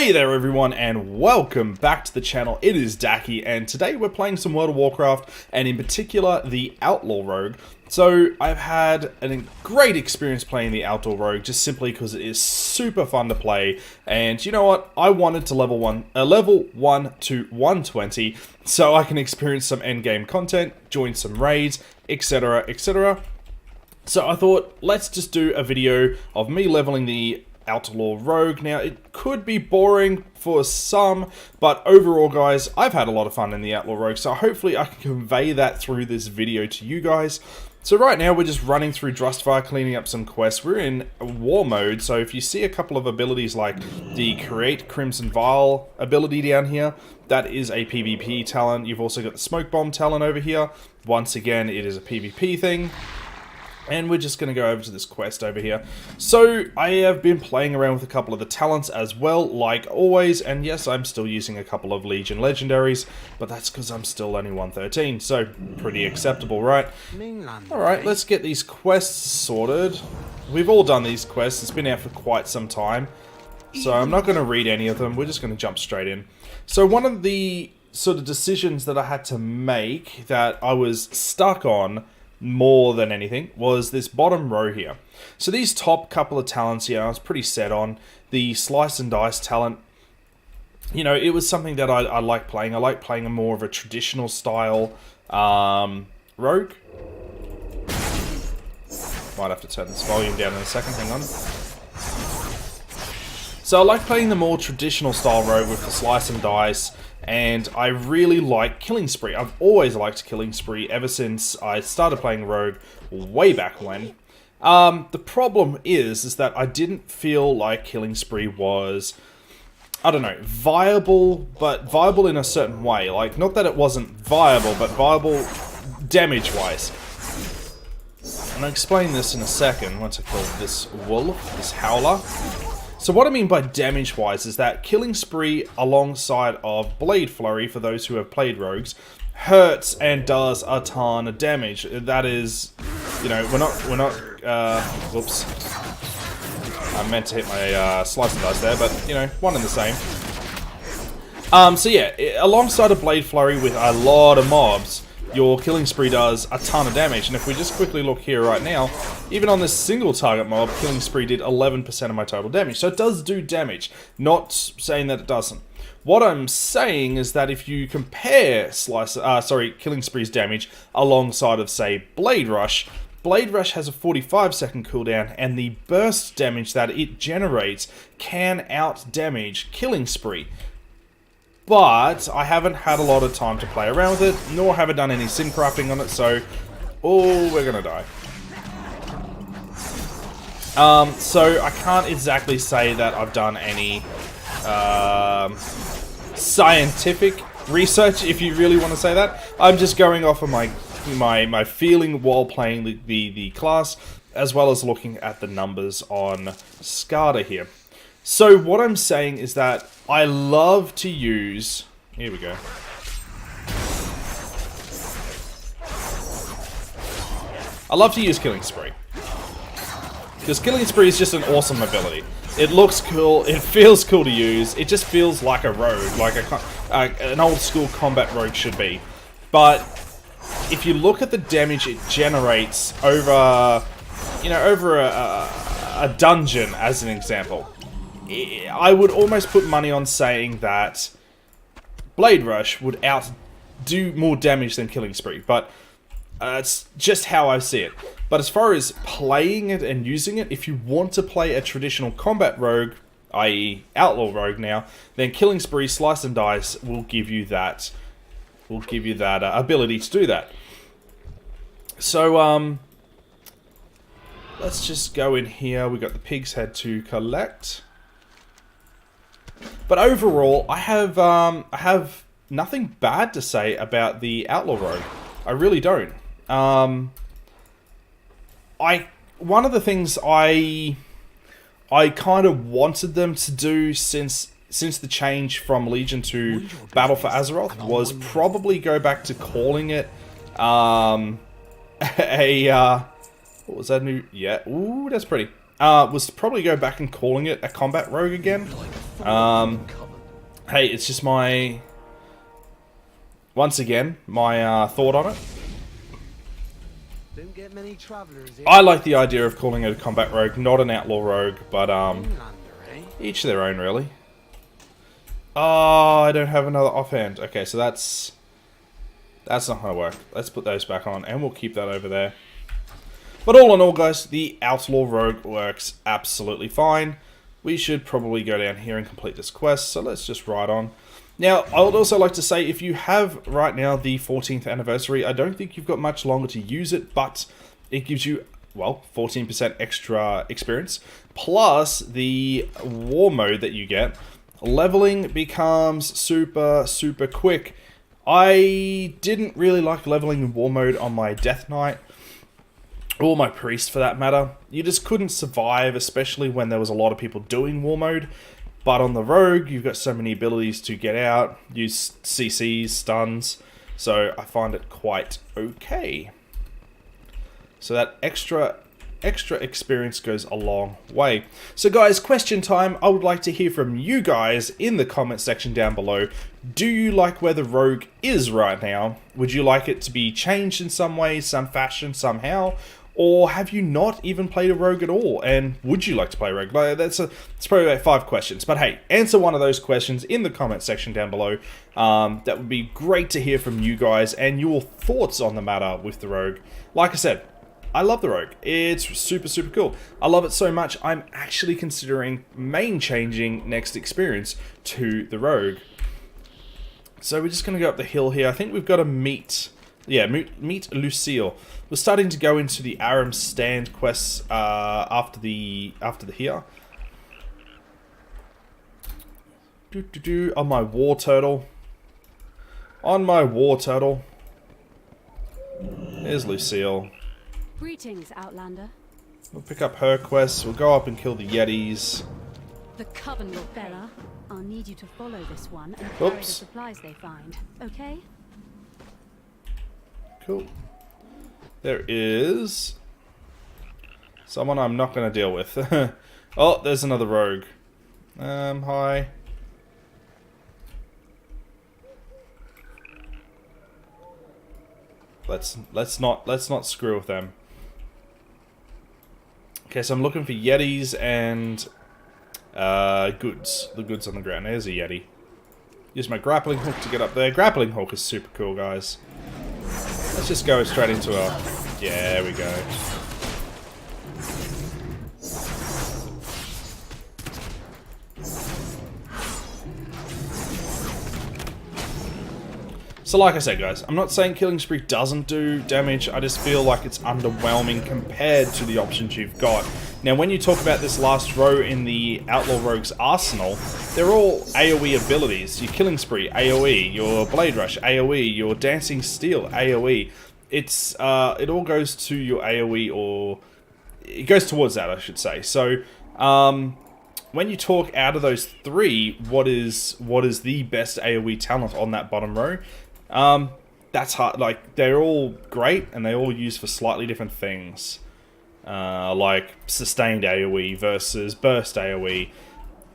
Hey there everyone, and welcome back to the channel. It is Daki, and today we're playing some World of Warcraft, and in particular the Outlaw Rogue. So I've had a great experience playing the Outlaw Rogue just simply because it is super fun to play. And you know what? I wanted to level 1 to 120 so I can experience some endgame content, join some raids, etc, etc. So I thought, let's just do a video of me leveling the Outlaw Rogue. Now, it could be boring for some, but overall, guys, I've had a lot of fun in the Outlaw Rogue, so hopefully I can convey that through this video to you guys. So right now, we're just running through Drustfire, cleaning up some quests. We're in war mode, so if you see a couple of abilities like the Create Crimson Vial ability down here, that is a PvP talent. You've also got the Smoke Bomb talent over here. Once again, it is a PvP thing. And we're just going to go over to this quest over here. So, I have been playing around with a couple of the talents as well, like always. And yes, I'm still using a couple of Legion Legendaries, but that's because I'm still only 113. So, pretty acceptable, right? Alright, let's get these quests sorted. We've all done these quests. It's been out for quite some time. So, I'm not going to read any of them. We're just going to jump straight in. So, one of the sort of decisions that I had to make that I was stuck on more than anything was this bottom row here. So these top couple of talents here I was pretty set on. The Slice and Dice talent, you know, it was something that I like playing. I like playing a more of a traditional style rogue. Might have to turn this volume down in a second, hang on. So I like playing the more traditional style rogue with the Slice and Dice, and I really like Killing Spree. I've always liked Killing Spree ever since I started playing Rogue way back when. The problem is that I didn't feel like Killing Spree was, I don't know, viable, but viable in a certain way. Like, not that it wasn't viable, but viable damage-wise. And I'll explain this in a second once I kill this wolf, this howler. So what I mean by damage-wise is that Killing Spree alongside of Blade Flurry, for those who have played Rogues, hurts and does a ton of damage. That is, you know, we're not, whoops. I meant to hit my Slice and Dice there, but, you know, one and the same. So yeah, alongside of Blade Flurry with a lot of mobs, your Killing Spree does a ton of damage. And if we just quickly look here right now, even on this single target mob, Killing Spree did 11% of my total damage. So it does do damage, not saying that it doesn't. What I'm saying is that if you compare Killing Spree's damage alongside of, say, Blade Rush has a 45-second cooldown, and the burst damage that it generates can out-damage Killing Spree. But I haven't had a lot of time to play around with it, nor have I done any sim crafting on it, so we're gonna die. So I can't exactly say that I've done any scientific research, if you really want to say that. I'm just going off of my feeling while playing the class, as well as looking at the numbers on SCADA here. So what I'm saying is that I love to use... Here we go. I love to use Killing Spree. Because Killing Spree is just an awesome ability. It looks cool, it feels cool to use, it just feels like a rogue, like an old school combat rogue should be. But if you look at the damage it generates over, you know, over a dungeon as an example, I would almost put money on saying that Blade Rush would do more damage than Killing Spree, but it's just how I see it. But as far as playing it and using it, if you want to play a traditional combat rogue, i.e. Outlaw Rogue now, then Killing Spree, Slice and Dice will give you that, ability to do that. So, let's just go in here. We got the pig's head to collect. But overall, I have nothing bad to say about the Outlaw Rogue. I really don't. One of the things I kind of wanted them to do since the change from Legion to Battle for Azeroth was probably go back to calling it what was that new? Yeah, ooh, that's pretty. Was to probably go back and calling it a combat rogue again. Hey, it's just my... Once again, my thought on it. Don't get many travelers in. I like the idea of calling it a combat rogue, not an outlaw rogue, but each their own, really. Oh, I don't have another offhand. Okay, so that's not gonna work. Let's put those back on, and we'll keep that over there. But all in all, guys, the Outlaw Rogue works absolutely fine. We should probably go down here and complete this quest, so let's just ride on. Now, I would also like to say, if you have right now the 14th anniversary, I don't think you've got much longer to use it, but it gives you, well, 14% extra experience, plus the war mode that you get. Leveling becomes super, super quick. I didn't really like leveling in war mode on my Death Knight, or my Priest for that matter. You just couldn't survive, especially when there was a lot of people doing war mode. But on the Rogue, you've got so many abilities to get out, use CCs, stuns, so I find it quite okay. So that extra experience goes a long way. So guys, question time. I would like to hear from you guys in the comment section down below. Do you like where the Rogue is right now? Would you like it to be changed in some way, some fashion, somehow? Or have you not even played a Rogue at all? And would you like to play a Rogue? It's probably about 5 questions. But hey, answer one of those questions in the comment section down below. That would be great to hear from you guys and your thoughts on the matter with the Rogue. Like I said, I love the Rogue. It's super, super cool. I love it so much, I'm actually considering main changing next experience to the Rogue. So we're just going to go up the hill here. I think we've got to meet Lucille. We're starting to go into the Aram stand quests after the here. On my war turtle. On my war turtle. There's Lucille. Greetings, Outlander. We'll pick up her quests. We'll go up and kill the Yetis. The Coven will Bella. I'll need you to follow this one and carry the supplies they find. Okay? Cool. There is someone I'm not going to deal with. Oh, there's another rogue. Hi. Let's not screw with them. Okay, so I'm looking for Yetis and goods. The goods on the ground. There's a Yeti. Use my grappling hook to get up there. Grappling hook is super cool, guys. Let's just go straight into our... Yeah, there we go. So like I said, guys, I'm not saying Killing Spree doesn't do damage, I just feel like it's underwhelming compared to the options you've got. Now, when you talk about this last row in the Outlaw Rogue's arsenal, they're all AoE abilities. Your Killing Spree, AoE. Your Blade Rush, AoE. Your Dancing Steel, AoE. It's, it all goes to your AoE, or... It goes towards that, I should say. So, when you talk out of those three, what is the best AoE talent on that bottom row? That's hard. Like, they're all great, and they all use for slightly different things. Like sustained AoE versus burst AoE.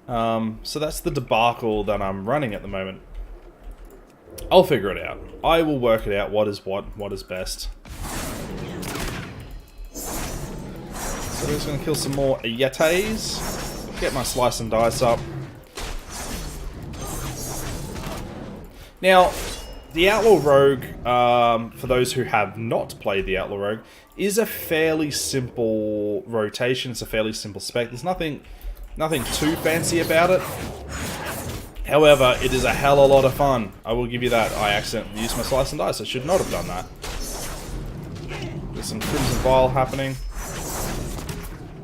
So that's the debacle that I'm running at the moment. I'll figure it out. I will work it out. What is best. So we're just going to kill some more Yetis. Get my slice and dice up. Now, the Outlaw Rogue, for those who have not played the Outlaw Rogue, is a fairly simple rotation. It's a fairly simple spec. There's nothing too fancy about it. However, it is a hell of a lot of fun. I will give you that. I accidentally used my slice and dice. I should not have done that. There's some Crimson Vial happening.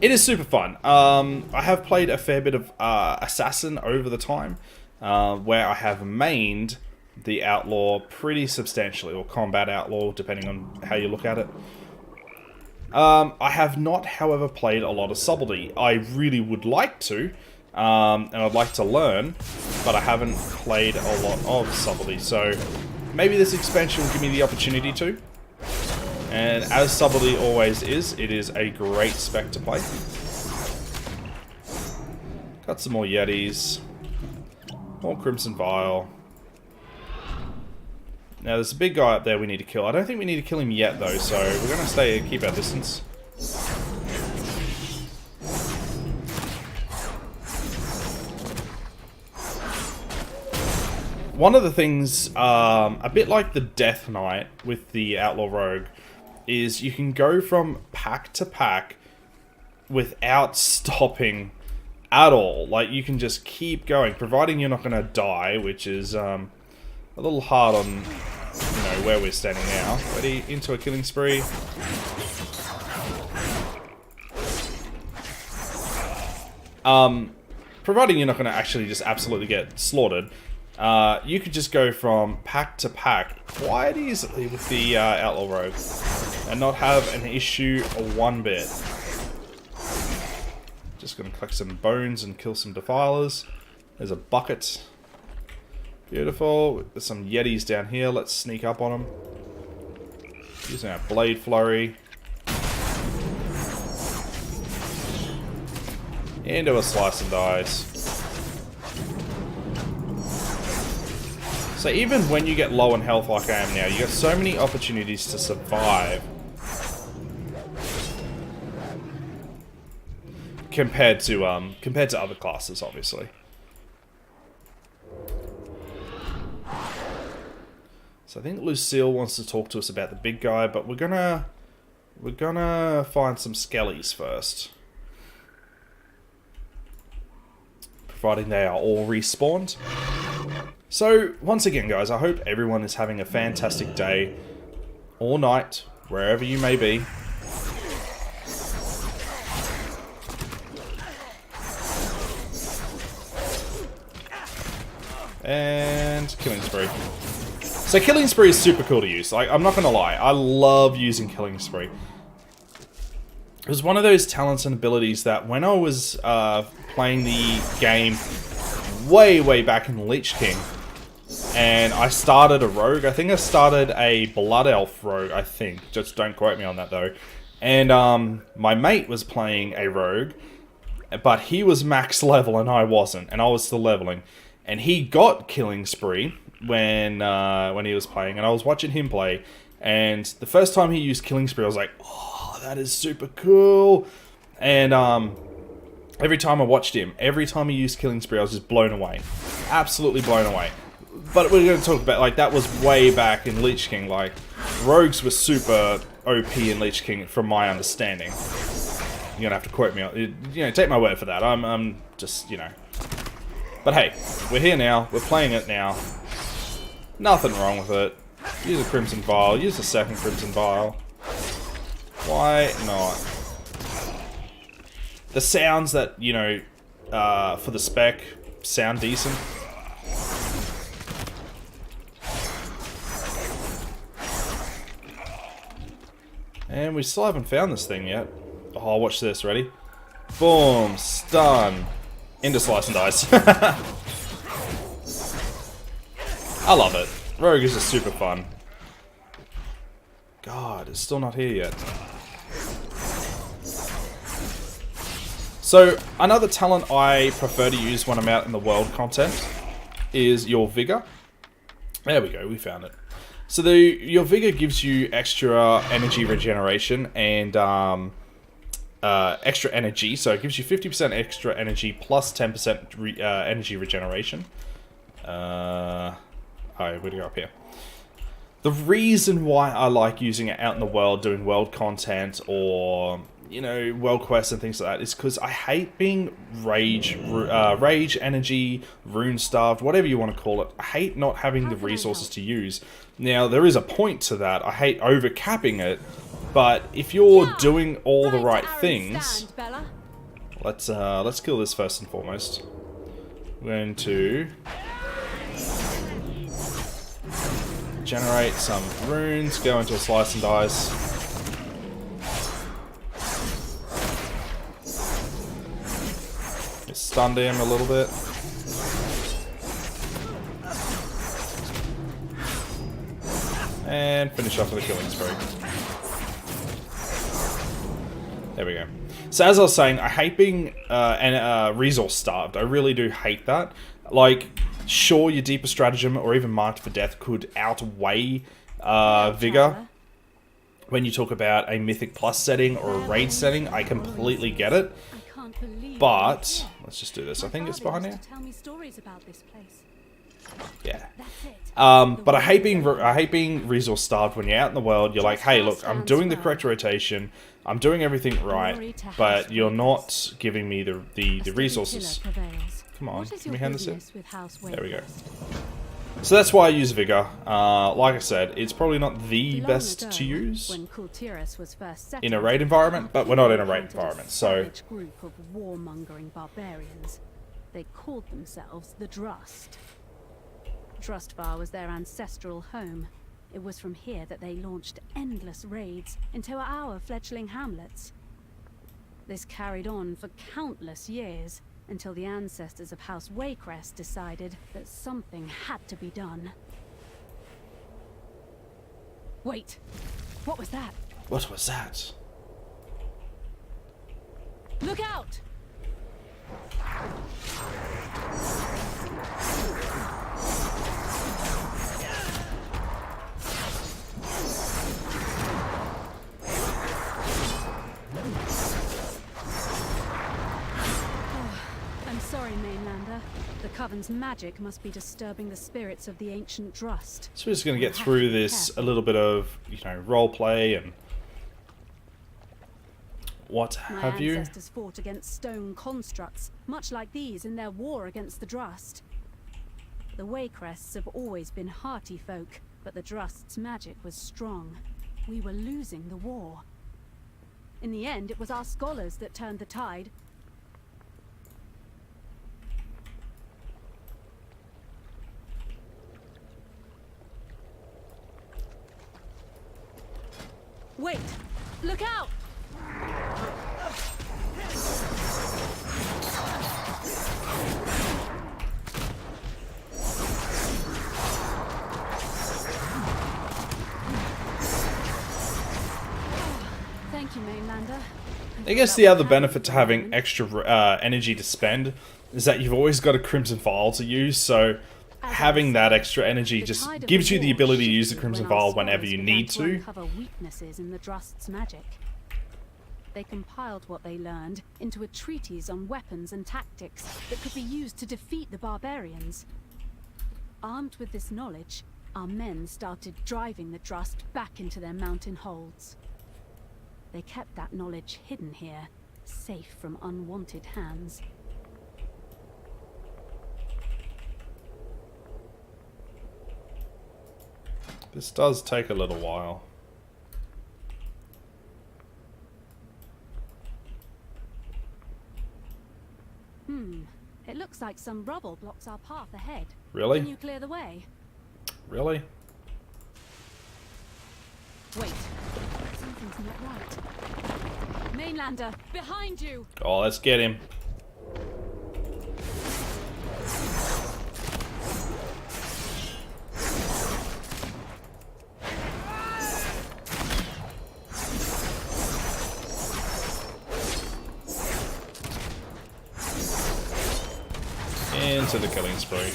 It is super fun. I have played a fair bit of Assassin over the time, where I have mained the Outlaw pretty substantially, or Combat Outlaw, depending on how you look at it. I have not, however, played a lot of Subtlety. I really would like to, and I'd like to learn, but I haven't played a lot of Subtlety, so maybe this expansion will give me the opportunity to. And as Subtlety always is, it is a great spec to play. Got some more Yetis. More Crimson Vial. Now there's a big guy up there we need to kill. I don't think we need to kill him yet though, so we're going to keep our distance. One of the things, a bit like the Death Knight with the Outlaw Rogue, is you can go from pack to pack without stopping at all. Like, you can just keep going, providing you're not going to die, which is a little hard on, you know, where we're standing now. Ready? Into a killing spree. Providing you're not going to actually just absolutely get slaughtered. You could just go from pack to pack quite easily with the Outlaw Rogue and not have an issue one bit. Just gonna collect some bones and kill some defilers. There's a bucket. Beautiful. There's some yetis down here. Let's sneak up on them. Using our blade flurry. Into a slice and dice. So even when you get low in health like I am now, you get so many opportunities to survive. Compared to other classes, obviously. So I think Lucille wants to talk to us about the big guy, but we're gonna find some skellies first. Providing they are all respawned. So, once again guys, I hope everyone is having a fantastic day, or night, wherever you may be. And killing spree. So killing spree is super cool to use. Like, I'm not gonna lie, I love using killing spree. It was one of those talents and abilities that when I was playing the game way back in Lich King, and I started a rogue. I think I started a Blood Elf rogue, I think. Just don't quote me on that, though. And my mate was playing a rogue, but he was max level and I wasn't, and I was still leveling. And he got killing spree when he was playing, and I was watching him play. And the first time he used killing spree, I was like, oh, that is super cool. And every time I watched him, every time he used killing spree, I was just blown away. Absolutely blown away. But we're going to talk about, like, that was way back in Lich King. Like, rogues were super OP in Lich King, from my understanding. You're going to have to quote me on, you know, take my word for that. I'm just, you know. But hey, we're here now. We're playing it now. Nothing wrong with it. Use a Crimson Vial. Use a second Crimson Vial. Why not? The sounds that, you know, for the spec sound decent. And we still haven't found this thing yet. Oh, watch this. Ready? Boom. Stun. Into slice and dice. I love it. Rogue is just super fun. God, it's still not here yet. So, another talent I prefer to use when I'm out in the world content is your Vigor. There we go, we found it. So your Vigor gives you extra energy regeneration and extra energy. So it gives you 50% extra energy plus 10% energy regeneration. Alright, we're gonna go up here. The reason why I like using it out in the world, doing world content or, you know, world quests and things like that, is because I hate being rage energy, rune starved, whatever you want to call it. I hate not having the resources to use. Now, there is a point to that. I hate overcapping it, but if you're doing all the right things, let's kill this first and foremost. We're going to generate some runes, go into a slice and dice. Just stunned him a little bit. And finish off with a killing spree. There we go. So as I was saying, I hate being resource starved. I really do hate that. Like, Sure, your deeper stratagem or even marked for death could outweigh vigor. When you talk about a Mythic Plus setting or a raid setting, I completely get it. But let's just do this. I think it's behind here. Yeah. But I hate being resource starved when you're out in the world. You're like, hey, look, I'm doing the correct rotation, I'm doing everything right, but you're not giving me the resources. Come on, can we hand this in? There we go. So that's why I use Vigor. Like I said, it's probably not the best to use in a raid environment, but we're not in a raid environment, so... Group of warmongering barbarians. They called themselves the Drust. Drustvar was their ancestral home. It was from here that they launched endless raids into our fledgling hamlets. This carried on for countless years, until the ancestors of House Waycrest decided that something had to be done. Wait, what was that? What was that? Look out! I'm sorry, Mainlander. The Coven's magic must be disturbing the spirits of the ancient Drust. So we're just going to get through this, a little bit of, you know, roleplay and what have you. My ancestors fought against stone constructs, much like these in their war against the Drust. The Waycrests have always been hearty folk, but the Drust's magic was strong. We were losing the war. In the end, it was our scholars that turned the tide. Wait! Look out! Thank you, Mainlander. I guess the other benefit to having extra energy to spend is that you've always got a Crimson Vial to use, so having that extra energy just gives you the ability to use the Crimson Vial whenever you need to. Weaknesses in the Drust's magic. They compiled what they learned into a treatise on weapons and tactics that could be used to defeat the barbarians. Armed with this knowledge, our men started driving the Drust back into their mountain holds. They kept that knowledge hidden here, safe from unwanted hands. This does take a little while. It looks like some rubble blocks our path ahead. Really? Can you clear the way? Really? Wait. Something's not right. Mainlander, behind you! Oh, let's get him. Into the killing spree.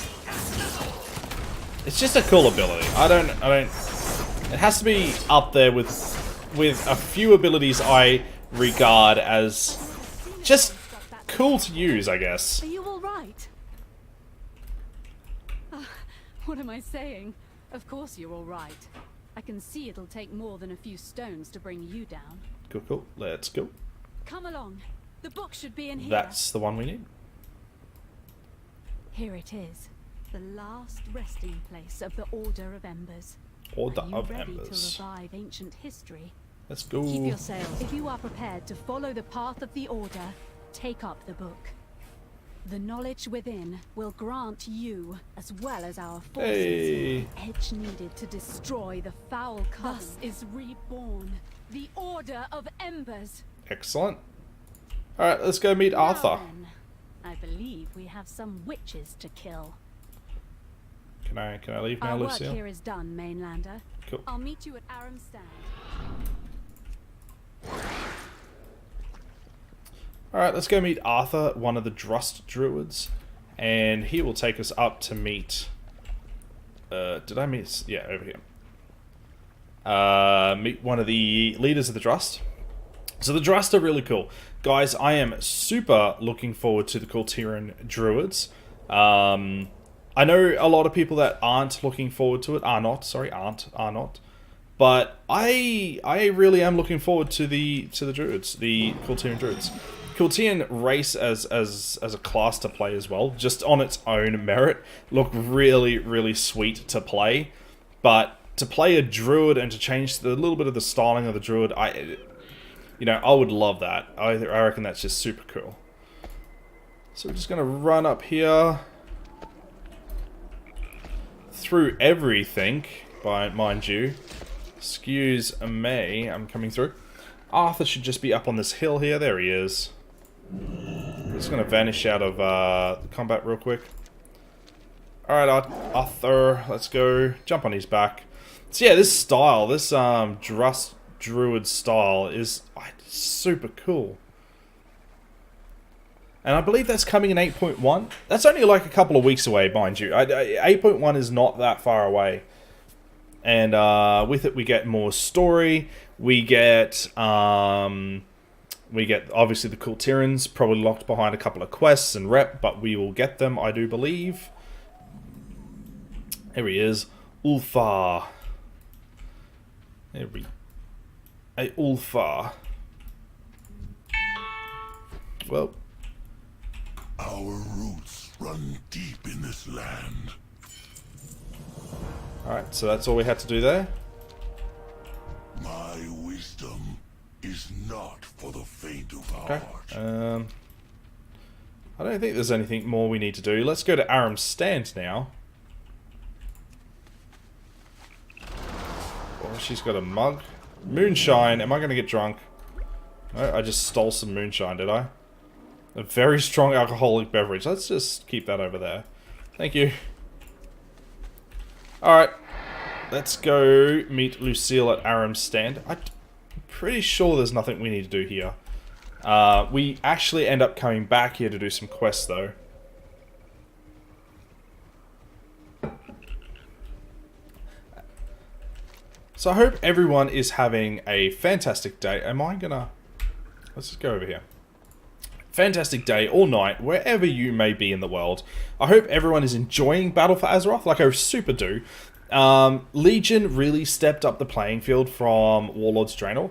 It's just a cool ability. I don't. It has to be up there with a few abilities I regard as just cool to use, I guess. Are you all right? What am I saying? Of course you're all right. I can see it'll take more than a few stones to bring you down. Cool, cool. Let's go. Come along. The book should be in here. That's the one we need. Here it is. The last resting place of the Order of Embers. Order Are you of ready Embers. to revive ancient history? Let's go. Keep your sails. If you are prepared to follow the path of the Order, take up the book. The knowledge within will grant you, as well as our forces, Hey. edge needed to destroy the foul Coven. Thus is reborn the Order of Embers. Excellent. Alright, let's go meet Arthur. Now then, I believe we have some witches to kill. Can I leave now, Our work Lucille? here is done, Mainlander. Cool. I'll meet you at Aram's Stand. Alright, let's go meet Arthur, one of the Drust Druids. And he will take us up to meet... did I meet... Yeah, over here. Meet one of the leaders of the Drust. So the Drust are really cool. Guys, I am super looking forward to the Kultiran Druids. I know a lot of people that aren't looking forward to it, are not. But I really am looking forward to the Druids, the Kultiran Druids. Kultiran race as a class to play as well, just on its own merit, look really, really sweet to play. But to play a Druid and to change the little bit of the styling of the Druid, I would love that. I reckon that's just super cool. So we're just going to run up here through everything, mind you. Excuse me, I'm coming through. Arthur should just be up on this hill here. There he is. I'm just going to vanish out of combat real quick. Alright, Arthur, let's go. Jump on his back. So yeah, this style, this Druid style is super cool. And I believe that's coming in 8.1. That's only like a couple of weeks away, mind you. 8.1 is not that far away. And with it we get more story. We get obviously the Kultirans, probably locked behind a couple of quests and rep, but we will get them, I do believe. Here he is. Ulfar. Ulfar. Well. Our roots run deep in this land. Alright, so that's all we had to do there. My wisdom is not for the faint of Okay. heart. I don't think there's anything more we need to do. Let's go to Aram's Stand now. Oh, she's got a mug. Moonshine. Am I going to get drunk? No, I just stole some moonshine, did I? A very strong alcoholic beverage. Let's just keep that over there. Thank you. Alright. Let's go meet Lucille at Aram's Stand. I'm pretty sure there's nothing we need to do here. We actually end up coming back here to do some quests, though. So I hope everyone is having a fantastic day. Am I gonna... Let's just go over here. Fantastic day all night, wherever you may be in the world. I hope everyone is enjoying Battle for Azeroth, like I super do. Legion really stepped up the playing field from Warlords Draenor.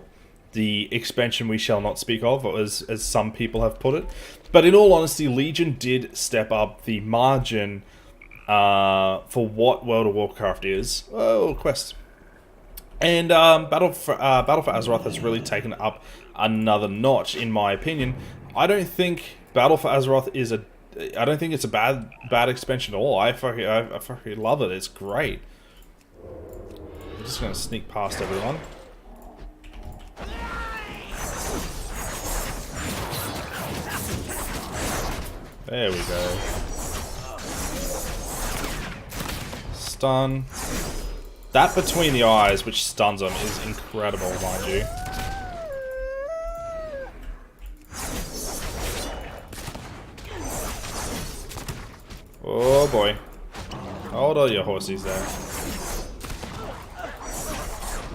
The expansion we shall not speak of, as some people have put it. But in all honesty, Legion did step up the margin for what World of Warcraft is. Oh, quest. And Battle for Azeroth has really taken up another notch, in my opinion. I don't think Battle for Azeroth is a... I don't think it's a bad expansion at all. I fucking love it. It's great. I'm just going to sneak past everyone. There we go. Stun. That between the eyes, which stuns them, is incredible, mind you. Oh boy. Hold on your horsies there.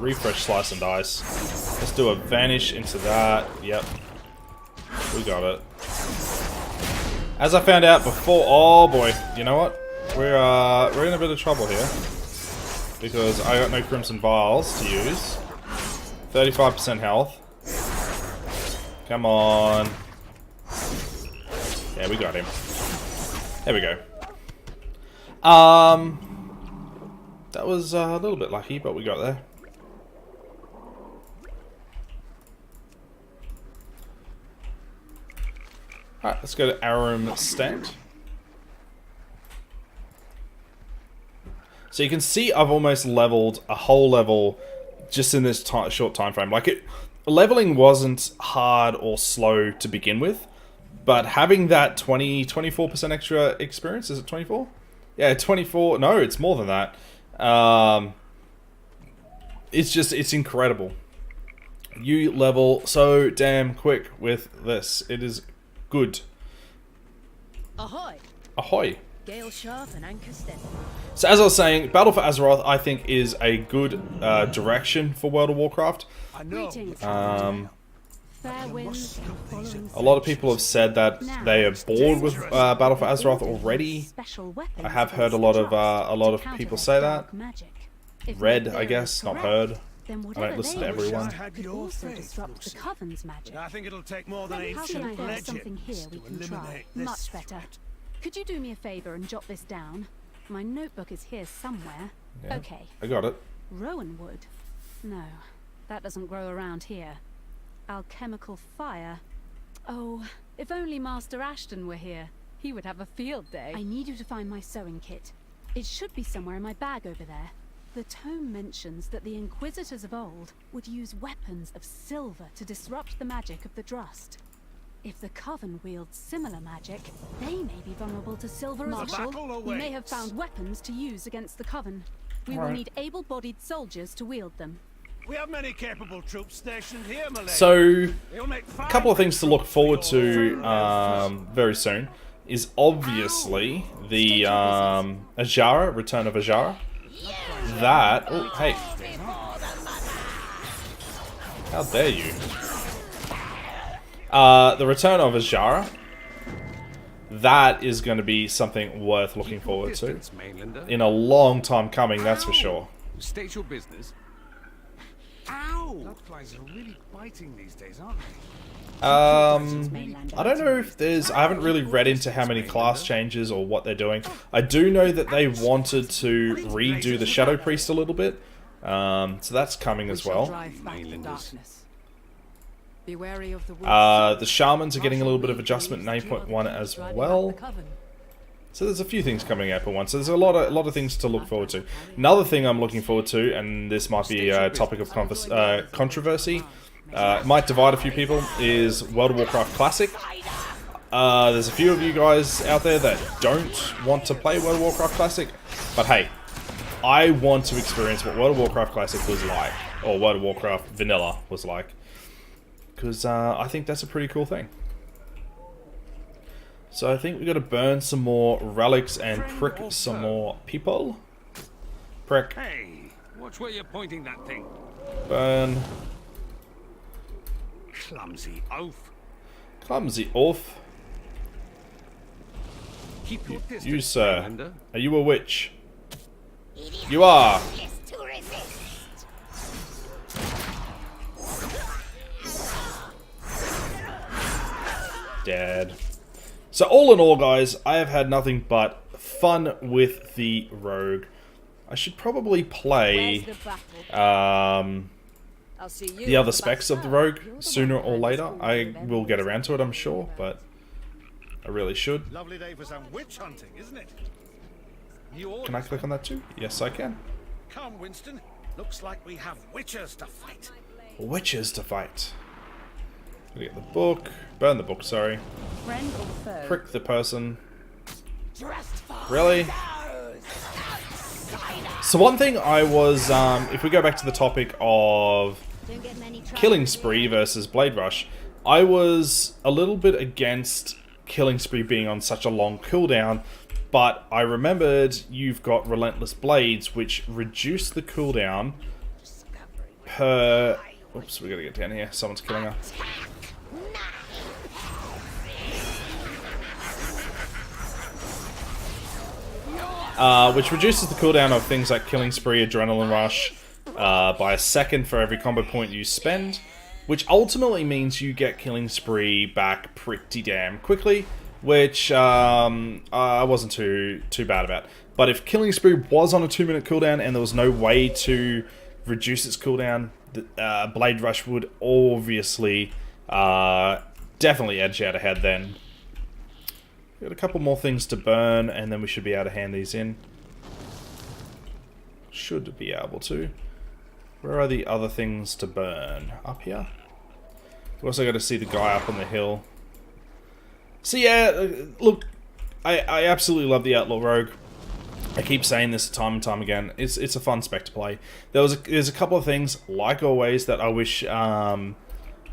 Refresh, slice and dice. Let's do a vanish into that. Yep. We got it. As I found out before... Oh boy. You know what? We're in a bit of trouble here. Because I got no Crimson Vials to use. 35% health. Come on. Yeah, we got him. There we go. That was a little bit lucky, but we got there. Alright, let's go to Aram's Stand. So you can see I've almost leveled a whole level just in this short time frame. Like, leveling wasn't hard or slow to begin with, but having that 24% extra experience, is it 24? Yeah, 24. No, it's more than that. It's incredible. You level so damn quick with this. It is good. Ahoy! Ahoy. Gale sharp and anchor steady. So as I was saying, Battle for Azeroth, I think, is a good direction for World of Warcraft. Greetings. Fair winds following A lot of people have said that they are bored with Battle for Azeroth already. special weapons I have heard a against lot the of Druid to people counter say their that. dark magic. If my Read, I theory guess, is not correct, heard. then I whatever don't listen to they everyone. could also disrupt the Coven's magic. I think it'll take more than How can I ancient have something legends here we to can try? eliminate this Much better. threat. Could you do me a favor and jot this down? My notebook is here somewhere. Yeah, Okay. I got it. Rowan wood? No, that doesn't grow around here. Alchemical fire? Oh, if only Master Ashton were here. He would have a field day. I need you to find my sewing kit. It should be somewhere in my bag over there. The tome mentions that the Inquisitors of old would use weapons of silver to disrupt the magic of the Drust. If the Coven wields similar magic, they may be vulnerable to silver as battle well. We may have awaits. found weapons to use against the Coven. We will Alright. need able-bodied soldiers to wield them. We have many capable troops stationed here, my lady. So, They'll make a couple of things to look forward to very soon is obviously the Ajara, Return of Ajara. That, oh hey, how dare you? The Return of Ajara. That is going to be something worth looking forward to. Mainlander. In a long time coming, that's for sure. State your business. Ow! Bloodflies are really biting these days, aren't they? I don't know if there's... I haven't really read into how many class changes or what they're doing. I do know that they wanted to redo the Shadow Priest a little bit. So that's coming as well. Drive back the darkness. Be wary of the The Shamans are getting a little bit of adjustment in 8.1 as well. So there's a few things coming out at once. So there's a lot of things to look forward to. Another thing I'm looking forward to, and this might be a topic of controversy, it might divide a few people, is World of Warcraft Classic. There's a few of you guys out there that don't want to play World of Warcraft Classic, but hey, I want to experience what World of Warcraft Classic was like, or World of Warcraft Vanilla was like, because I think that's a pretty cool thing. So I think we got to burn some more relics and prick some more people. Prick. Hey, watch where you're pointing that thing. Burn. Clumsy oaf. Clumsy oaf. Keep your distance, You, sir. Mainlander. Are you a witch? You are. Dead. So all in all, guys, I have had nothing but fun with the rogue. I should probably play the other specs of the rogue sooner or later. I will get around to it, I'm sure, but I really should. Lovely day for some witch hunting, isn't it? Can I click on that too? Yes, I can. Come, Winston. Looks like we have witches to fight. Witches to fight. Gonna get the book. Burn the book, sorry. Friend or foe? Prick the person. Really? So one thing I was, if we go back to the topic of Killing Spree versus Blade Rush, I was a little bit against Killing Spree being on such a long cooldown, but I remembered you've got Relentless Blades, which reduce the cooldown per... Oops, we gotta get down here. Someone's killing her. Which reduces the cooldown of things like Killing Spree, Adrenaline Rush, by a second for every combo point you spend, which ultimately means you get Killing Spree back pretty damn quickly, which I wasn't too bad about. But if Killing Spree was on a 2-minute cooldown and there was no way to reduce its cooldown, Blade Rush would obviously definitely edge out ahead then. Got a couple more things to burn, and then we should be able to hand these in. Should be able to. Where are the other things to burn? Up here? We also got to see the guy up on the hill. So yeah, look, I absolutely love the Outlaw Rogue. I keep saying this time and time again. It's a fun spec to play. There's a couple of things, like always, that I wish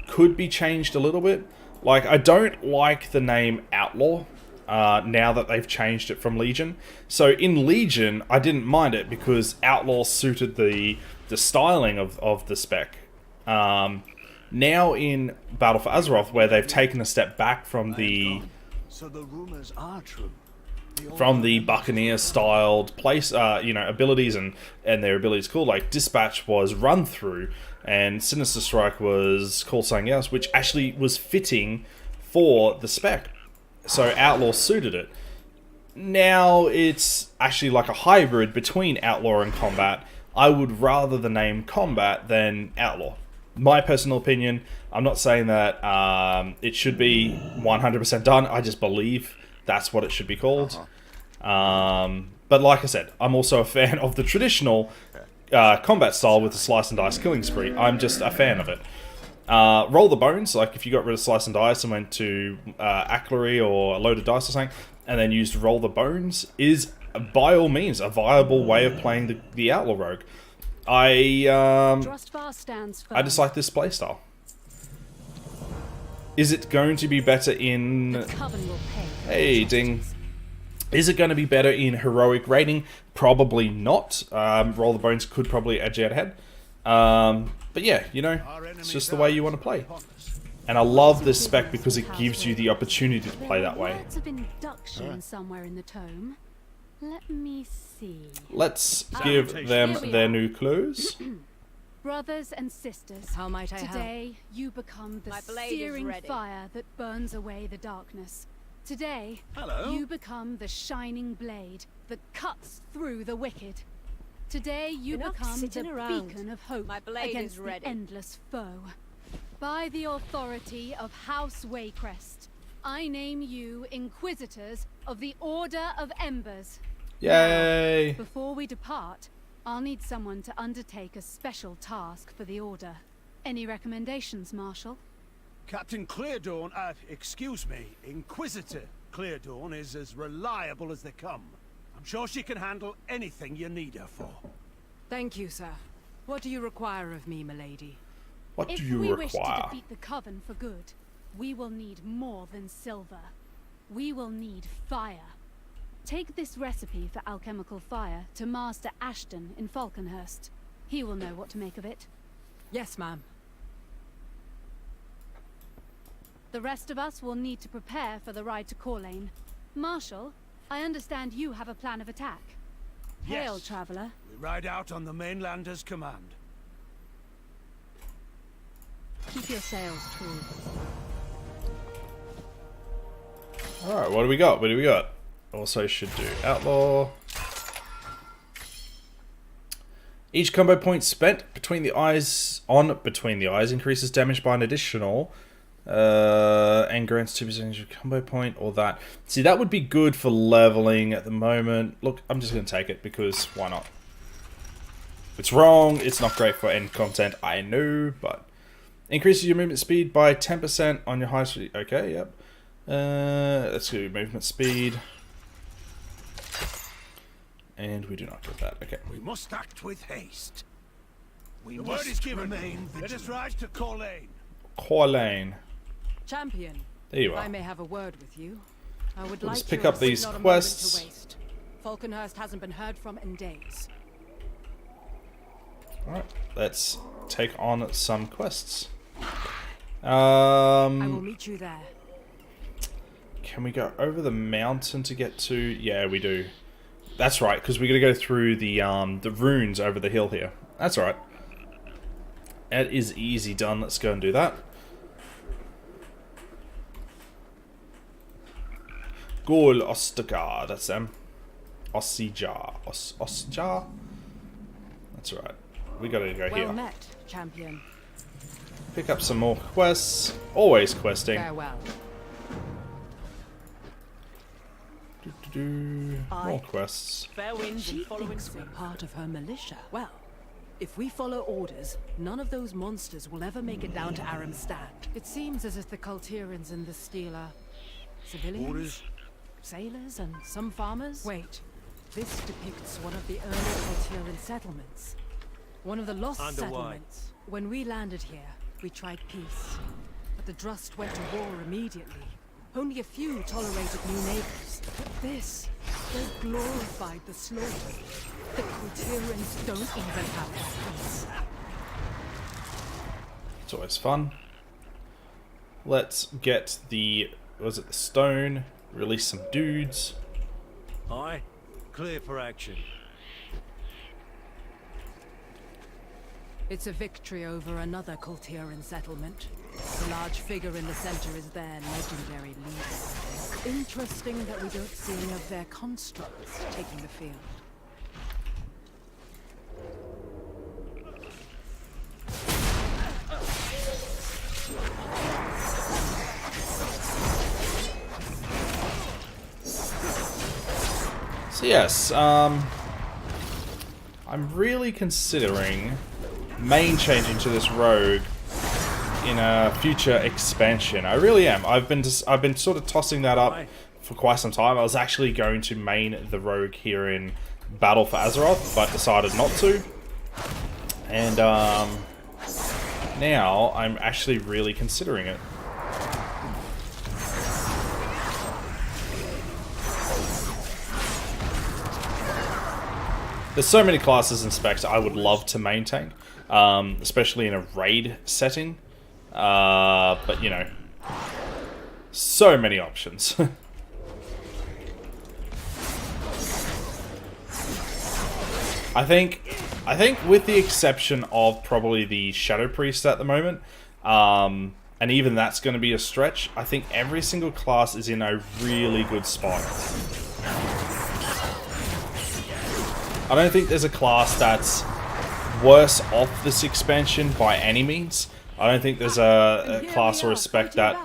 could be changed a little bit. Like, I don't like the name Outlaw. now that they've changed it from Legion. So in Legion, I didn't mind it because Outlaw suited the styling of the spec. Now in Battle for Azeroth, where they've taken a step back from the rumors are true. Buccaneer-styled place, abilities and their abilities called, like Dispatch was Run Through, and Sinister Strike was called something else, which actually was fitting for the spec. So Outlaw suited it. Now it's actually like a hybrid between Outlaw and Combat. I would rather the name Combat than Outlaw. My personal opinion. I'm not saying that it should be 100% done. I just believe that's what it should be called. But like I said, I'm also a fan of the traditional combat style with the slice and dice killing spree. I'm just a fan of it. Roll the bones, like if you got rid of slice and dice and went to Aclery or a loaded dice or something, and then used roll the bones, is by all means a viable way of playing the Outlaw Rogue. I just like this playstyle. Is it going to be better in... Hey, ding. Is it going to be better in heroic rating? Probably not. Roll the Bones could probably edge out ahead. But yeah, you know, it's just the way you want to play. And I love this spec because it gives you the opportunity to play that way. Words of induction somewhere in the tome. Let me see. Let's give them their new clues. Brothers and sisters, How might I help? today you become the My blade is searing ready. fire that burns away the darkness. Today, Hello? you become the shining blade that cuts through the wicked. Today, you You're not become sitting the around. beacon of hope My blade against is ready. the endless foe. By the authority of House Waycrest, I name you Inquisitors of the Order of Embers. Yay! Before we depart, I'll need someone to undertake a special task for the Order. Any recommendations, Marshal? Captain Cleardawn, excuse me, Inquisitor Cleardawn is as reliable as they come. I'm sure she can handle anything you need her for. Thank you, sir. What do you require of me, milady? What If do you we wish to require? defeat the Coven for good, we will need more than silver. We will need fire. Take this recipe for alchemical fire to Master Ashton in Falconhurst. He will know what to make of it. Yes, ma'am. The rest of us will need to prepare for the ride to Corlane. Marshal, I understand you have a plan of attack. Hail, Yes. traveler. We ride out on the mainlander's command. Keep your sails true. Alright, what do we got? What do we got? Also should do Outlaw. Each combo point spent between the eyes increases damage by an additional and grants 2% of combo point or that. See, that would be good for leveling at the moment. Look, I'm just going to take it because why not? It's wrong. It's not great for end content, I know, but increases your movement speed by 10% on your high speed. Okay, yep. Let's do movement speed. And we do not get that. Okay. We must act with haste. The word is given. Let us ride to Corlane. Corlane. Champion, There you if I are. may have a word with you, I would Let's like pick yours, up these not a moment quests. to waste. Falconhurst hasn't been heard from in days. Alright, let's take on some quests. I will meet you there. Can we go over the mountain to get to... Yeah, we do. That's right, because we're going to go through the runes over the hill here. That's alright. That is easy done. Let's go and do that. Gol Ostagar, that's them. Ossijar. Osjar? That's right. We gotta go Well here. met, champion. Pick up some more quests. Always questing. Farewell. More quests. Fair winds She and following thinks we're suit. part of her militia. Well, if we follow orders, none of those monsters will ever make it down to Aram's stand. It seems as if the Culterians in this steel are civilians, Orders? sailors, and some farmers. Wait, this depicts one of the early Culterian settlements. One of the lost Under why? settlements. When we landed here, we tried peace, but the Drust went to war immediately. Only a few tolerated new neighbors. But this, they glorified the slaughter. The Coulterans don't even have weapons. It's always fun. Let's get the, was it the stone? Release some dudes. Aye. Clear for action. It's a victory over another Coulteran settlement. The large figure in the center is their legendary leader. Interesting that we don't see any of their constructs taking the field. So yes, I'm really considering main changing to this rogue in a future expansion. I really am. I've been sort of tossing that up for quite some time. I was actually going to main the rogue here in Battle for Azeroth, but decided not to. And now I'm actually really considering it. There's so many classes and specs I would love to maintain, especially in a raid setting. But you know, so many options. I think with the exception of probably the Shadow Priest at the moment, and even that's going to be a stretch, I think every single class is in a really good spot. I don't think there's a class that's worse off this expansion by any means. I don't think there's a class or a spec that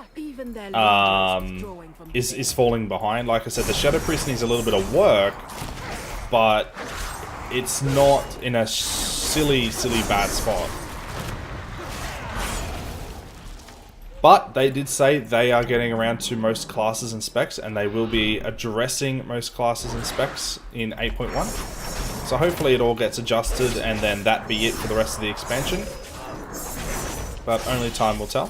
is falling behind. Like I said, the Shadow Priest needs a little bit of work, but it's not in a silly bad spot. But they did say they are getting around to most classes and specs, and they will be addressing most classes and specs in 8.1. So hopefully it all gets adjusted, and then that be it for the rest of the expansion. But only time will tell.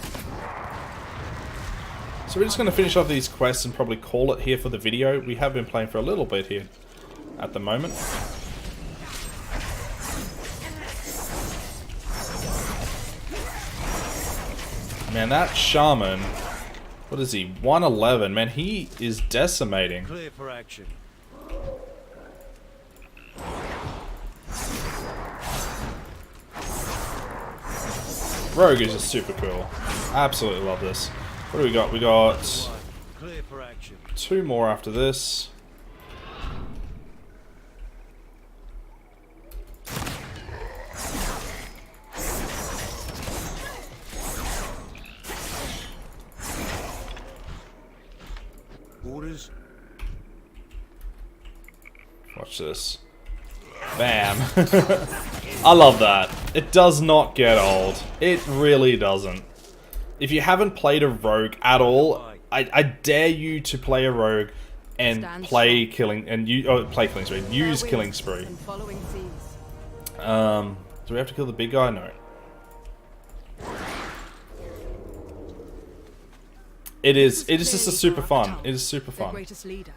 So we're just going to finish off these quests and probably call it here for the video. We have been playing for a little bit here at the moment. Man, that shaman, what is he, 111? Man, he is decimating. Clear for action. Rogue is just super cool. Absolutely love this. What do we got? We got Clear for action. 2 more after this. Orders. Watch this. Bam. I love that. It does not get old. It really doesn't. If you haven't played a rogue at all, I dare you to play a rogue and play killing and use killing spree. Do we have to kill the big guy? No. It is just a super fun. It is super fun. Greatest leader.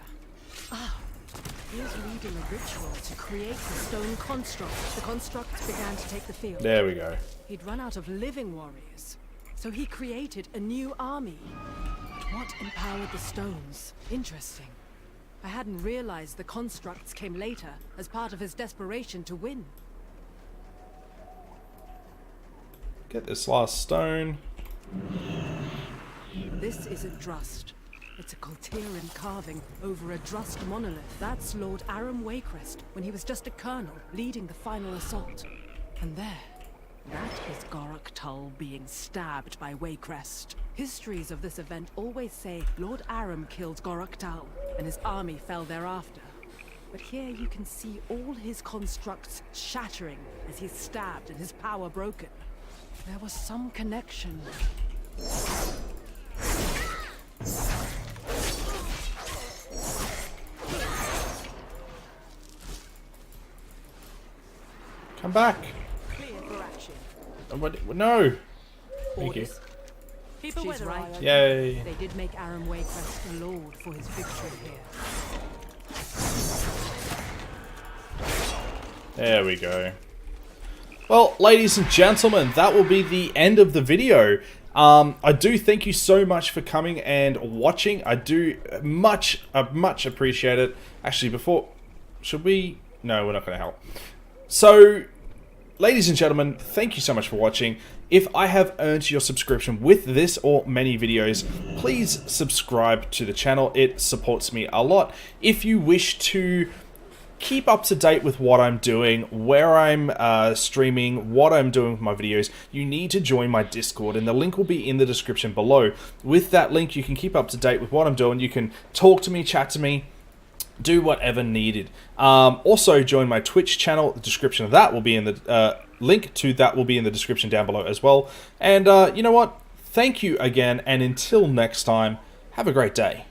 He was leading a ritual to create the stone construct. The constructs began to take the field. There we go. He'd run out of living warriors, so he created a new army. But what empowered the stones? Interesting. I hadn't realized the constructs came later, as part of his desperation to win. Get this last stone. This is a Drust. It's a Coulteran carving over a Drust monolith. That's Lord Aram Waycrest, when he was just a colonel, leading the final assault. And there, that is Gorok Tull being stabbed by Waycrest. Histories of this event always say Lord Aram killed Gorok Tull, and his army fell thereafter. But here you can see all his constructs shattering as he's stabbed and his power broken. There was some connection. Come back. Clear for action. No. Thank you. Orders. Keep a weather eye open. Yay. They did make Aram Waycrest a lord for his victory here. There we go. Well, ladies and gentlemen, that will be the end of the video. I do thank you so much for coming and watching. I do much appreciate it. Actually, before... Should we... No, we're not going to help. So, ladies and gentlemen, thank you so much for watching. If I have earned your subscription with this or many videos, please subscribe to the channel. It supports me a lot. If you wish to keep up to date with what I'm doing, where I'm streaming, what I'm doing with my videos, you need to join my Discord, and the link will be in the description below. With that link, you can keep up to date with what I'm doing. You can talk to me, chat to me, do whatever needed. Also, join my Twitch channel. The description of that will be in the link to that will be in the description down below as well. And you know what? Thank you again, and until next time, have a great day.